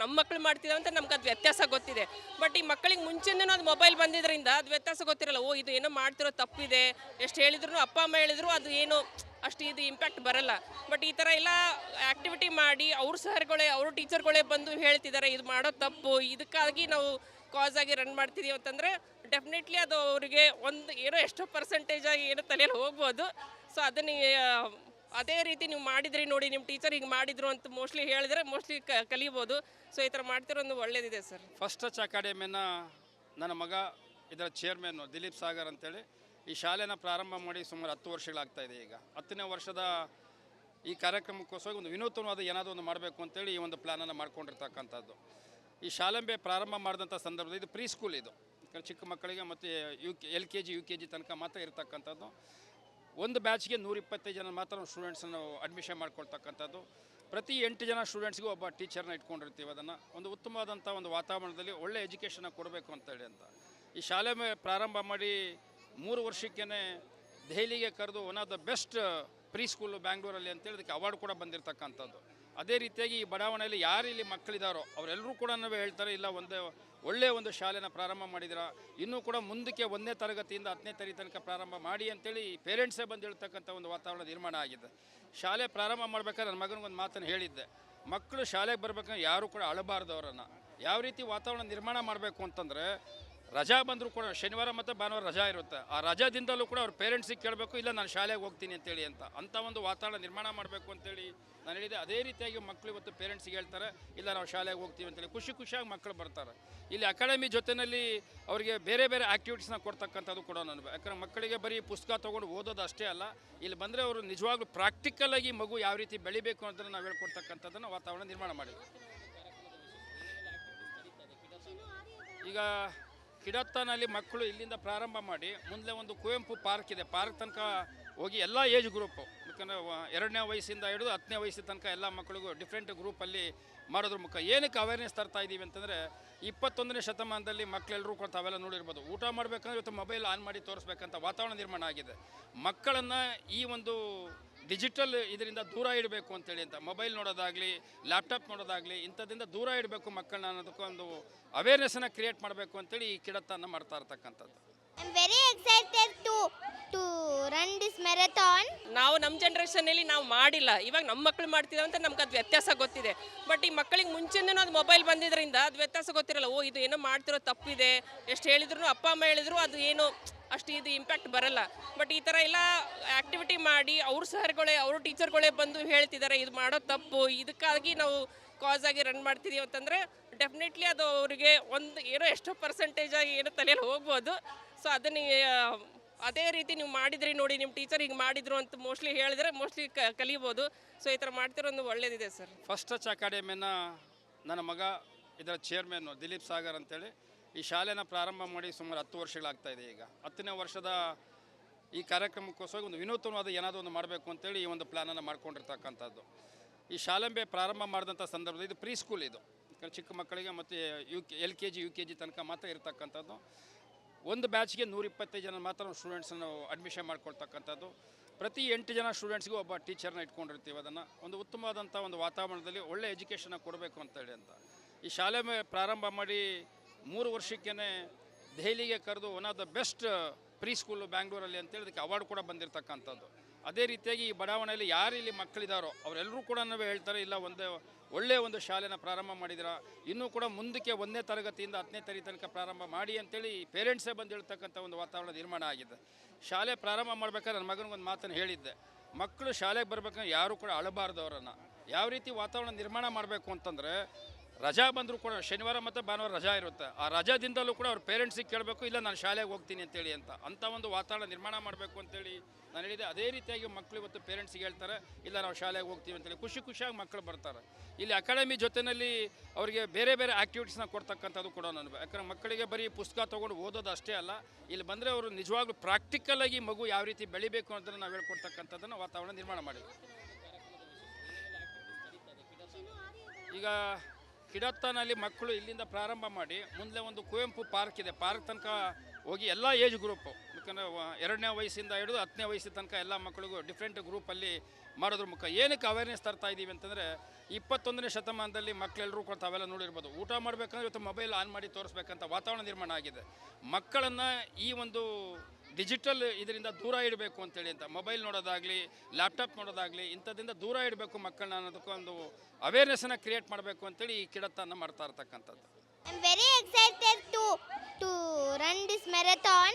ನಮ್ಮ ಮಕ್ಕಳು ಮಾಡ್ತಿದ್ದಾವೆ ಅಂತ ನಮ್ಗೆ ಅದು ವ್ಯತ್ಯಾಸ ಗೊತ್ತಿದೆ. ಬಟ್ ಈ ಮಕ್ಕಳಿಗೆ ಮುಂಚೆನೇ ಅದು ಮೊಬೈಲ್ ಬಂದಿದ್ದರಿಂದ ಅದು ವ್ಯತ್ಯಾಸ ಗೊತ್ತಿರಲ್ಲ. ಓ ಇದು ಏನೋ ಮಾಡ್ತಿರೋ ತಪ್ಪಿದೆ, ಎಷ್ಟು ಹೇಳಿದ್ರು ಅಪ್ಪ ಅಮ್ಮ ಹೇಳಿದ್ರು ಅದು ಏನು ಅಷ್ಟು ಇದು ಇಂಪ್ಯಾಕ್ಟ್ ಬರಲ್ಲ. ಬಟ್ ಈ ಥರ ಎಲ್ಲ ಆ್ಯಕ್ಟಿವಿಟಿ ಮಾಡಿ ಅವ್ರ ಸರ್ಗಳೇ ಅವ್ರ ಟೀಚರ್ಗಳೇ ಬಂದು ಹೇಳ್ತಿದ್ದಾರೆ ಇದು ಮಾಡೋ ತಪ್ಪು, ಇದಕ್ಕಾಗಿ ನಾವು ಕಾಸ್ ಆಗಿ ರನ್ ಮಾಡ್ತಿದ್ದೀವಿ ಅಂತಂದರೆ ಡೆಫಿನೆಟ್ಲಿ ಅದು ಅವರಿಗೆ ಒಂದು ಏನೋ ಎಷ್ಟೋ ಪರ್ಸೆಂಟೇಜಾಗಿ ಏನೋ ತಲೆಯಲ್ಲಿ ಹೋಗ್ಬೋದು. ಸೊ ಅದನ್ನು ಅದೇ ರೀತಿ ನೀವು ಮಾಡಿದ್ರಿ ನೋಡಿ, ನಿಮ್ಮ ಟೀಚರ್ ಹಿಂಗೆ ಮಾಡಿದ್ರು ಅಂತ ಮೋಸ್ಟ್ಲಿ ಹೇಳಿದ್ರೆ ಮೋಸ್ಟ್ಲಿ ಕಲಿಬೋದು. ಸೊ ಈ ಥರ ಮಾಡ್ತಿರೋದು ಒಳ್ಳೇದಿದೆ ಸರ್. ಫಸ್ಟ್ ಟಚ್ ಅಕಾಡೆಮಿನ ನನ್ನ ಮಗ ಇದರ ಚೇರ್ಮನ್ನು ದಿಲೀಪ್ ಸಾಗರ್ ಅಂತೇಳಿ ಈ ಶಾಲೆನ ಪ್ರಾರಂಭ ಮಾಡಿ ಸುಮಾರು 10 ವರ್ಷಗಳಾಗ್ತಾಯಿದೆ. ಈಗ 10ನೇ ವರ್ಷದ ಈ ಕಾರ್ಯಕ್ರಮಕ್ಕೋಸ್ಕರ ಒಂದು ವಿನೂತನವಾದ ಏನಾದರೂ ಒಂದು ಮಾಡಬೇಕು ಅಂತೇಳಿ ಈ ಒಂದು ಪ್ಲ್ಯಾನನ್ನು ಮಾಡ್ಕೊಂಡಿರ್ತಕ್ಕಂಥದ್ದು. ಈ ಶಾಲೆ ಪ್ರಾರಂಭ ಮಾಡಿದಂಥ ಸಂದರ್ಭದಲ್ಲಿ ಇದು ಪ್ರೀ ಸ್ಕೂಲ್, ಇದು ಚಿಕ್ಕ ಮಕ್ಕಳಿಗೆ ಮತ್ತು LKG UKG ತನಕ ಮಾತ್ರ ಇರತಕ್ಕಂಥದ್ದು. ಒಂದು ಬ್ಯಾಚ್ಗೆ 125 ಜನ ಮಾತ್ರ ಸ್ಟೂಡೆಂಟ್ಸನ್ನು ಅಡ್ಮಿಷನ್ ಮಾಡ್ಕೊಳ್ತಕ್ಕಂಥದ್ದು. ಪ್ರತಿ 8 ಜನ ಸ್ಟೂಡೆಂಟ್ಸ್ಗೂ ಒಬ್ಬ ಟೀಚರ್ನ ಇಟ್ಕೊಂಡಿರ್ತೀವಿ. ಅದನ್ನು ಒಂದು ಉತ್ತಮವಾದಂಥ ಒಂದು ವಾತಾವರಣದಲ್ಲಿ ಒಳ್ಳೆ ಎಜುಕೇಷನ್ನ ಕೊಡಬೇಕು ಅಂತೇಳಿ ಅಂತ ಈ ಶಾಲೆ ಪ್ರಾರಂಭ ಮಾಡಿ 3 ವರ್ಷಕ್ಕೇ ದೆಹಲಿಗೆ ಕರೆದು one of the best preschool ಬ್ಯಾಂಗ್ಳೂರಲ್ಲಿ ಅಂತೇಳಿ ಅದಕ್ಕೆ ಅವಾರ್ಡ್ ಕೂಡ ಬಂದಿರತಕ್ಕಂಥದ್ದು. ಅದೇ ರೀತಿಯಾಗಿ ಈ ಬಡಾವಣೆಯಲ್ಲಿ ಯಾರು ಇಲ್ಲಿ ಮಕ್ಕಳಿದ್ದಾರೋ ಅವರೆಲ್ಲರೂ ಕೂಡ ಹೇಳ್ತಾರೆ, ಇಲ್ಲ ಒಳ್ಳೆಯ ಒಂದು ಶಾಲೆನ ಪ್ರಾರಂಭ ಮಾಡಿದಿರ, ಇನ್ನೂ ಕೂಡ ಮುಂದಕ್ಕೆ 1ನೇ ತರಗತಿಯಿಂದ 10ನೇ ತರಗತಿ ತನಕ ಪ್ರಾರಂಭ ಮಾಡಿ ಅಂತೇಳಿ ಪೇರೆಂಟ್ಸೇ ಬಂದು ಹೇಳ್ತಕ್ಕಂಥ ಒಂದು ವಾತಾವರಣ ನಿರ್ಮಾಣ ಆಗಿದೆ. ಶಾಲೆ ಪ್ರಾರಂಭ ಮಾಡ್ಬೇಕಾದ್ರೆ ನನ್ನ ಮಗನಿಗೊಂದು ಮಾತನ್ನು ಹೇಳಿದ್ದೆ, ಮಕ್ಕಳು ಶಾಲೆಗೆ ಬರ್ಬೇಕಂದ್ರೆ ಯಾರೂ ಕೂಡ ಅಳಬಾರ್ದು. ಅವರನ್ನು ಯಾವ ರೀತಿ ವಾತಾವರಣ ನಿರ್ಮಾಣ ಮಾಡಬೇಕು ಅಂತಂದರೆ, ರಜಾ ಬಂದರೂ ಕೂಡ ಶನಿವಾರ ಮತ್ತು ಭಾನುವಾರ ರಜಾ ಇರುತ್ತೆ, ಆ ರಜಾದಿಂದಲೂ ಕೂಡ ಅವ್ರ ಪೇರೆಂಟ್ಸಿಗೆ ಕೇಳಬೇಕು, ಇಲ್ಲ ನಾನು ಶಾಲೆಗೆ ಹೋಗ್ತೀನಿ ಅಂತೇಳಿ ಅಂಥ ಒಂದು ವಾತಾವರಣ ನಿರ್ಮಾಣ ಮಾಡಬೇಕು ಅಂತೇಳಿ ನಾನು ಹೇಳಿದೆ. ಅದೇ ರೀತಿಯಾಗಿ ಮಕ್ಕಳು ಇವತ್ತು ಪೇರೆಂಟ್ಸಿಗೆ ಹೇಳ್ತಾರೆ, ಇಲ್ಲ ನಾವು ಶಾಲೆಗೆ ಹೋಗ್ತೀವಿ ಅಂತೇಳಿ ಖುಷಿಯಾಗಿ ಮಕ್ಕಳು ಬರ್ತಾರೆ. ಇಲ್ಲಿ ಅಕಾಡೆಮಿ ಜೊತೆಯಲ್ಲಿ ಅವರಿಗೆ ಬೇರೆ ಬೇರೆ ಆ್ಯಕ್ಟಿವಿಟೀಸ್ನ ಕೊಡ್ತಕ್ಕಂಥದ್ದು ಕೂಡ ನಾನು, ಯಾಕಂದರೆ ಮಕ್ಕಳಿಗೆ ಬರೀ ಪುಸ್ತಕ ತೊಗೊಂಡು ಓದೋದು ಅಷ್ಟೇ ಅಲ್ಲ, ಇಲ್ಲಿ ಬಂದರೆ ಅವರು ನಿಜವಾಗ್ಲೂ ಪ್ರಾಕ್ಟಿಕಲಾಗಿ ಮಗು ಯಾವ ರೀತಿ ಬೆಳಿಬೇಕು ಅಂತಲೇ ನಾವು ಹೇಳ್ಕೊಡ್ತಕ್ಕಂಥದ್ದನ್ನು ವಾತಾವರಣ ನಿರ್ಮಾಣ ಮಾಡಿದ್ವಿ. ಈಗ ಕಿಡತ್ತನಲ್ಲಿ ಮಕ್ಕಳು ಇಲ್ಲಿಂದ ಪ್ರಾರಂಭ ಮಾಡಿ ಮುಂದೆ ಒಂದು ಕುವೆಂಪು ಪಾರ್ಕ್ ಇದೆ, ಪಾರ್ಕ್ ತನಕ ಹೋಗಿ ಎಲ್ಲ ಏಜ್ ಗ್ರೂಪು, ಯಾಕಂದರೆ 2ನೇ ವಯಸ್ಸಿಂದ ಹಿಡಿದು 10ನೇ ವಯಸ್ಸಿನ ತನಕ ಎಲ್ಲ ಮಕ್ಕಳಿಗೂ ಡಿಫ್ರೆಂಟ್ ಗ್ರೂಪಲ್ಲಿ ಮಾಡೋದ್ರ ಮುಖ ಏನಕ್ಕೆ ಅವೇರ್ನೆಸ್ ತರ್ತಾ ಇದ್ದೀವಿ ಅಂತಂದರೆ, 21ನೇ ಶತಮಾನದಲ್ಲಿ ಮಕ್ಕಳೆಲ್ಲರೂ ಕೂಡ ತಾವೆಲ್ಲ ನೋಡಿರ್ಬೋದು, ಊಟ ಮಾಡಬೇಕಂದ್ರೆ ಇವತ್ತು ಮೊಬೈಲ್ ಆನ್ ಮಾಡಿ ತೋರಿಸ್ಬೇಕಂತ ವಾತಾವರಣ ನಿರ್ಮಾಣ ಆಗಿದೆ. ಮಕ್ಕಳನ್ನು ಈ ಒಂದು ಡಿಜಿಟಲ್ ಇದರಿಂದ ದೂರ ಇಡಬೇಕು ಅಂತೇಳಿ ಅಂತ, ಮೊಬೈಲ್ ನೋಡೋದಾಗಲಿ ಲ್ಯಾಪ್ಟಾಪ್ ನೋಡೋದಾಗಲಿ ಇಂಥದ್ರಿಂದ ದೂರ ಇಡಬೇಕು ಮಕ್ಕಳನ್ನ ಅನ್ನೋದಕ್ಕೊಂದು ಅವೇರ್ನೆಸ್ಸನ್ನು ಕ್ರಿಯೇಟ್ ಮಾಡಬೇಕು ಅಂತೇಳಿ ಈ ಕಿಡತ್ತನ್ನು ಮಾಡ್ತಾ ಇರ್ತಕ್ಕಂಥದ್ದು. I'm very excited to run this marathon. ನಾವು ನಮ್ಮ ಜನ್ರೇಷನಲ್ಲಿ ನಾವು ಮಾಡಿಲ್ಲ, ಇವಾಗ ನಮ್ಮ ಮಕ್ಕಳು ಮಾಡ್ತಿದ್ದಾವೆ ಅಂತ ನಮ್ಗೆ ಅದು ವ್ಯತ್ಯಾಸ ಗೊತ್ತಿದೆ. ಬಟ್ ಈ ಮಕ್ಕಳಿಗೆ ಮುಂಚೆನೇ ಅದು ಮೊಬೈಲ್ ಬಂದಿದ್ದರಿಂದ ಅದು ವ್ಯತ್ಯಾಸ ಗೊತ್ತಿರಲ್ಲ. ಓ ಇದು ಏನೋ ಮಾಡ್ತಿರೋ ತಪ್ಪಿದೆ, ಎಷ್ಟು ಹೇಳಿದ್ರು ಅಪ್ಪ ಅಮ್ಮ ಹೇಳಿದ್ರು ಅದು ಏನು ಅಷ್ಟು ಇದು ಇಂಪ್ಯಾಕ್ಟ್ ಬರಲ್ಲ. ಬಟ್ ಈ ಥರ ಎಲ್ಲ ಆ್ಯಕ್ಟಿವಿಟಿ ಮಾಡಿ ಅವ್ರ ಸರ್ಗಳೇ ಅವ್ರ ಟೀಚರ್ಗಳೇ ಬಂದು ಹೇಳ್ತಿದ್ದಾರೆ ಇದು ಮಾಡೋ ತಪ್ಪು, ಇದಕ್ಕಾಗಿ ನಾವು ಕಾಸ್ ಆಗಿ ರನ್ ಮಾಡ್ತಿದ್ದೀವಿ ಅಂತಂದರೆ ಡೆಫಿನೆಟ್ಲಿ ಅದು ಅವರಿಗೆ ಒಂದು ಏನೋ ಎಷ್ಟೋ ಪರ್ಸೆಂಟೇಜಾಗಿ ಏನೋ ತಲೆಯಲ್ಲಿ ಹೋಗ್ಬೋದು. ಸೊ ಅದನ್ನು ಅದೇ ರೀತಿ ನೀವು ಮಾಡಿದ್ರಿ ನೋಡಿ, ನಿಮ್ಮ ಟೀಚರ್ ಹಿಂಗೆ ಮಾಡಿದ್ರು ಅಂತ ಮೋಸ್ಟ್ಲಿ ಹೇಳಿದ್ರೆ ಮೋಸ್ಟ್ಲಿ ಕಲಿಬೋದು. ಸೊ ಈ ಥರ ಮಾಡ್ತಿರೋದು ಒಳ್ಳೇದಿದೆ ಸರ್. ಫಸ್ಟ್ ಟಚ್ ಅಕಾಡೆಮಿನ ನನ್ನ ಮಗ ಇದರ ಚೇರ್ಮನ್ನು ದಿಲೀಪ್ ಸಾಗರ್ ಅಂತೇಳಿ ಈ ಶಾಲೆನ ಪ್ರಾರಂಭ ಮಾಡಿ ಸುಮಾರು 10 ವರ್ಷಗಳಾಗ್ತಾಯಿದೆ. ಈಗ 10ನೇ ವರ್ಷದ ಈ ಕಾರ್ಯಕ್ರಮಕ್ಕೋಸ್ಕರ ಒಂದು ವಿನೂತನವಾದ ಏನಾದರೂ ಒಂದು ಮಾಡಬೇಕು ಅಂತೇಳಿ ಈ ಒಂದು ಪ್ಲ್ಯಾನನ್ನು ಮಾಡ್ಕೊಂಡಿರ್ತಕ್ಕಂಥದ್ದು. ಈ ಶಾಲೆ ಪ್ರಾರಂಭ ಮಾಡಿದಂಥ ಸಂದರ್ಭದಲ್ಲಿ ಇದು ಪ್ರೀ ಸ್ಕೂಲ್, ಇದು ಚಿಕ್ಕ ಮಕ್ಕಳಿಗೆ ಮತ್ತು LKG UKG ತನಕ ಮಾತ್ರ ಇರತಕ್ಕಂಥದ್ದು. ಒಂದು ಬ್ಯಾಚ್ಗೆ 125 ಜನ ಮಾತ್ರ ಸ್ಟೂಡೆಂಟ್ಸನ್ನು ಅಡ್ಮಿಷನ್ ಮಾಡ್ಕೊಳ್ತಕ್ಕಂಥದ್ದು. ಪ್ರತಿ 8 ಜನ ಸ್ಟೂಡೆಂಟ್ಸ್ಗೂ ಒಬ್ಬ ಟೀಚರ್ನ ಇಟ್ಕೊಂಡಿರ್ತೀವಿ. ಅದನ್ನು ಒಂದು ಉತ್ತಮವಾದಂಥ ಒಂದು ವಾತಾವರಣದಲ್ಲಿ ಒಳ್ಳೆ ಎಜುಕೇಷನ್ನ ಕೊಡಬೇಕು ಅಂತೇಳಿ ಅಂತ ಈ ಶಾಲೆ ಪ್ರಾರಂಭ ಮಾಡಿ 3 ವರ್ಷಕ್ಕೇ ದೆಹಲಿಗೆ ಕರೆದು one of the best preschool ಬ್ಯಾಂಗ್ಳೂರಲ್ಲಿ ಅಂತೇಳಿ ಅದಕ್ಕೆ ಅವಾರ್ಡ್ ಕೂಡ ಬಂದಿರತಕ್ಕಂಥದ್ದು. ಅದೇ ರೀತಿಯಾಗಿ ಈ ಬಡಾವಣೆಯಲ್ಲಿ ಯಾರು ಇಲ್ಲಿ ಮಕ್ಕಳಿದ್ದಾರೋ ಅವರೆಲ್ಲರೂ ಕೂಡ ಹೇಳ್ತಾರೆ, ಇಲ್ಲ ಒಳ್ಳೆಯ ಒಂದು ಶಾಲೆನ ಪ್ರಾರಂಭ ಮಾಡಿದಿರ, ಇನ್ನೂ ಕೂಡ ಮುಂದಕ್ಕೆ 1ನೇ ತರಗತಿಯಿಂದ 10ನೇ ತರಗತಿ ತನಕ ಪ್ರಾರಂಭ ಮಾಡಿ ಅಂತೇಳಿ ಪೇರೆಂಟ್ಸೇ ಬಂದು ಹೇಳ್ತಕ್ಕಂಥ ಒಂದು ವಾತಾವರಣ ನಿರ್ಮಾಣ ಆಗಿದೆ. ಶಾಲೆ ಪ್ರಾರಂಭ ಮಾಡ್ಬೇಕಾದ್ರೆ ನನ್ನ ಮಗನಿಗೊಂದು ಮಾತನ್ನು ಹೇಳಿದ್ದೆ, ಮಕ್ಕಳು ಶಾಲೆಗೆ ಬರ್ಬೇಕಂದ್ರೆ ಯಾರೂ ಕೂಡ ಅಳಬಾರ್ದು. ಅವರನ್ನು ಯಾವ ರೀತಿ ವಾತಾವರಣ ನಿರ್ಮಾಣ ಮಾಡಬೇಕು ಅಂತಂದರೆ, ರಜಾ ಬಂದರೂ ಕೂಡ ಶನಿವಾರ ಮತ್ತು ಭಾನುವಾರ ರಜಾ ಇರುತ್ತೆ, ಆ ರಜಾದಿಂದಲೂ ಕೂಡ ಅವ್ರ ಪೇರೆಂಟ್ಸಿಗೆ ಕೇಳಬೇಕು, ಇಲ್ಲ ನಾನು ಶಾಲೆಗೆ ಹೋಗ್ತೀನಿ ಅಂತೇಳಿ ಅಂಥ ಒಂದು ವಾತಾವರಣ ನಿರ್ಮಾಣ ಮಾಡಬೇಕು ಅಂತೇಳಿ ನಾನು ಹೇಳಿದೆ. ಅದೇ ರೀತಿಯಾಗಿ ಮಕ್ಕಳು ಇವತ್ತು ಪೇರೆಂಟ್ಸಿಗೆ ಹೇಳ್ತಾರೆ, ಇಲ್ಲ ನಾವು ಶಾಲೆಗೆ ಹೋಗ್ತೀವಿ ಅಂತೇಳಿ ಖುಷಿಯಾಗಿ ಮಕ್ಕಳು ಬರ್ತಾರೆ. ಇಲ್ಲಿ ಅಕಾಡೆಮಿ ಜೊತೆಯಲ್ಲಿ ಅವರಿಗೆ ಬೇರೆ ಬೇರೆ ಆ್ಯಕ್ಟಿವಿಟೀಸ್ನ ಕೊಡ್ತಕ್ಕಂಥದ್ದು ಕೂಡ ನಾನು, ಯಾಕಂದರೆ ಮಕ್ಕಳಿಗೆ ಬರೀ ಪುಸ್ತಕ ತೊಗೊಂಡು ಓದೋದು ಅಷ್ಟೇ ಅಲ್ಲ, ಇಲ್ಲಿ ಬಂದರೆ ಅವರು ನಿಜವಾಗ್ಲೂ ಪ್ರಾಕ್ಟಿಕಲಾಗಿ ಮಗು ಯಾವ ರೀತಿ ಬೆಳಿಬೇಕು ಅಂತಲೇ ನಾವು ಹೇಳ್ಕೊಡ್ತಕ್ಕಂಥದ್ದನ್ನು ವಾತಾವರಣ ನಿರ್ಮಾಣ ಮಾಡಿದ್ವಿ. ಈಗ ಕಿಡತ್ತನಲ್ಲಿ ಮಕ್ಕಳು ಇಲ್ಲಿಂದ ಪ್ರಾರಂಭ ಮಾಡಿ ಮುಂದೆ ಒಂದು ಕುವೆಂಪು ಪಾರ್ಕ್ ಇದೆ, ಪಾರ್ಕ್ ತನಕ ಹೋಗಿ ಎಲ್ಲ ಏಜ್ ಗ್ರೂಪು, ಯಾಕಂದರೆ 2ನೇ ವಯಸ್ಸಿಂದ ಹಿಡಿದು 10ನೇ ವಯಸ್ಸಿನ ತನಕ ಎಲ್ಲ ಮಕ್ಕಳಿಗೂ ಡಿಫ್ರೆಂಟ್ ಗ್ರೂಪಲ್ಲಿ ಮಾಡೋದ್ರ ಮುಖ ಏನಕ್ಕೆ ಅವೇರ್ನೆಸ್ ತರ್ತಾ ಇದ್ದೀವಿ ಅಂತಂದರೆ 21ನೇ ಶತಮಾನದಲ್ಲಿ ಮಕ್ಕಳೆಲ್ಲರೂ ಕೂಡ ತಾವೆಲ್ಲ ನೋಡಿರ್ಬೋದು, ಊಟ ಮಾಡಬೇಕಂದ್ರೆ ಇವತ್ತು ಮೊಬೈಲ್ ಆನ್ ಮಾಡಿ ತೋರಿಸ್ಬೇಕಂತ ವಾತಾವರಣ ನಿರ್ಮಾಣ ಆಗಿದೆ. ಮಕ್ಕಳನ್ನು ಈ ಒಂದು ಡಿಜಿಟಲ್ ಇದರಿಂದ ದೂರ ಇಡಬೇಕು ಅಂತೇಳಿ ಅಂತ ಮೊಬೈಲ್ ನೋಡೋದಾಗಲಿ ಲ್ಯಾಪ್ಟಾಪ್ ನೋಡೋದಾಗಲಿ ಇಂಥದ್ದಿಂದ ದೂರ ಇಡಬೇಕು ಮಕ್ಕಳನ್ನ ಅನ್ನೋದಕ್ಕೊಂದು ಅವೇರ್ನೆಸ್ಸನ್ನು ಕ್ರಿಯೇಟ್ ಮಾಡಬೇಕು ಅಂತೇಳಿ ಈ ಕಿಡತನ ಮಾಡ್ತಾ ಇರ್ತಕ್ಕಂಥದ್ದು. I'm very excited to run this marathon.